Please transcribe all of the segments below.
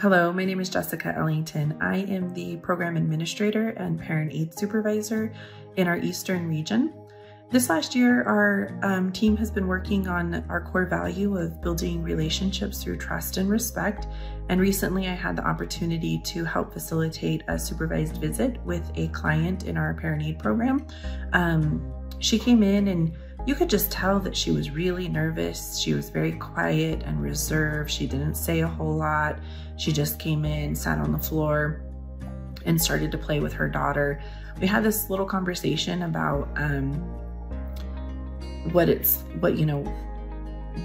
Hello, my name is Jessica Ellington. I am the program administrator and parent aide supervisor in our Eastern region. This last year, our team has been working on our core value of building relationships through trust and respect. And recently I had the opportunity to help facilitate a supervised visit with a client in our parent aide program. She came in and you could just tell that she was really nervous. She was very quiet and reserved. She didn't say a whole lot. She just came in, sat on the floor, and started to play with her daughter. We had this little conversation about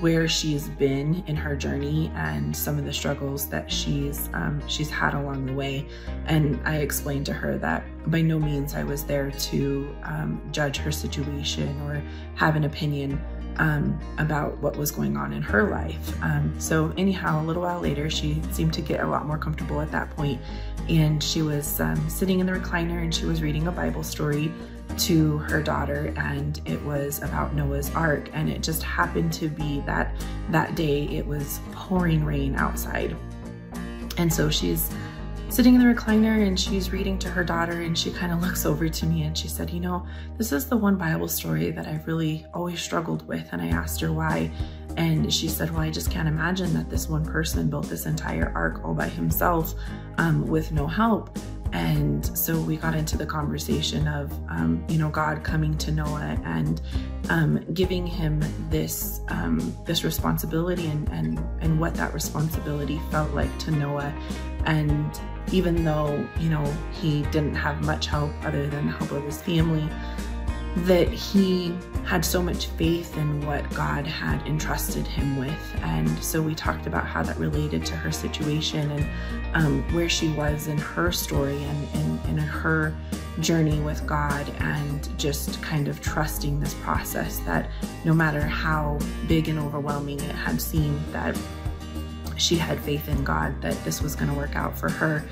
where she's been in her journey and some of the struggles that she's had along the way. And I explained to her that by no means I was there to judge her situation or have an opinion about what was going on in her life. So anyhow, a little while later, she seemed to get a lot more comfortable at that point, and she was sitting in the recliner and she was reading a Bible story to her daughter, and it was about Noah's Ark. And it just happened to be that that day it was pouring rain outside. And so she's sitting in the recliner and she's reading to her daughter, and she kind of looks over to me and she said, you know, this is the one Bible story that I've really always struggled with. And I asked her why. And she said, well, I just can't imagine that this one person built this entire ark all by himself with no help. And so we got into the conversation of, God coming to Noah and giving him this responsibility and what that responsibility felt like to Noah. And even though, he didn't have much help other than the help of his family, that he had so much faith in what God had entrusted him with. And so we talked about how that related to her situation and where she was in her story and in her journey with God, and just kind of trusting this process that no matter how big and overwhelming it had seemed, that she had faith in God that this was going to work out for her.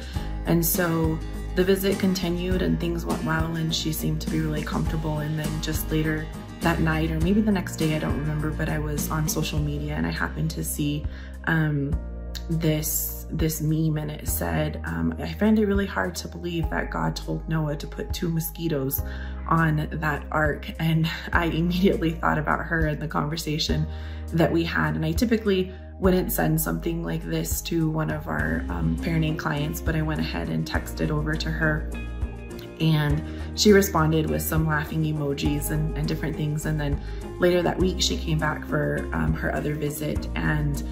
And so the visit continued and things went well, and she seemed to be really comfortable. And then just later that night, or maybe the next day, I don't remember, but I was on social media and I happened to see this meme, and it said, I find it really hard to believe that God told Noah to put 2 mosquitoes on that ark. And I immediately thought about her and the conversation that we had. And I typically wouldn't send something like this to one of our parent aide clients, but I went ahead and texted over to her, and she responded with some laughing emojis and different things. And then later that week, she came back for her other visit, and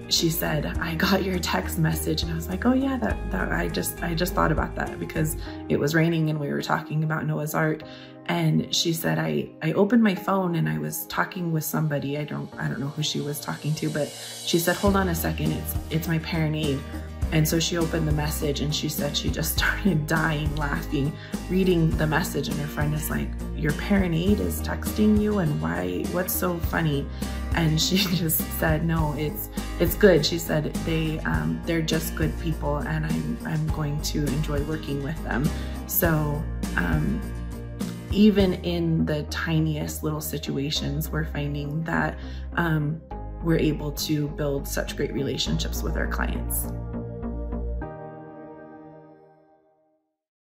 she said, I got your text message. And I was like, oh yeah, that I just thought about that because it was raining and we were talking about Noah's Ark. And she said, I opened my phone and I was talking with somebody. I don't know who she was talking to, but she said, hold on a second, it's my parent aide. And so she opened the message and she said she just started dying laughing, reading the message. And her friend is like, your parent aide is texting you, and why, what's so funny? And she just said, no, it's good. She said, they're just good people, and I'm going to enjoy working with them. So, even in the tiniest little situations, we're finding that we're able to build such great relationships with our clients.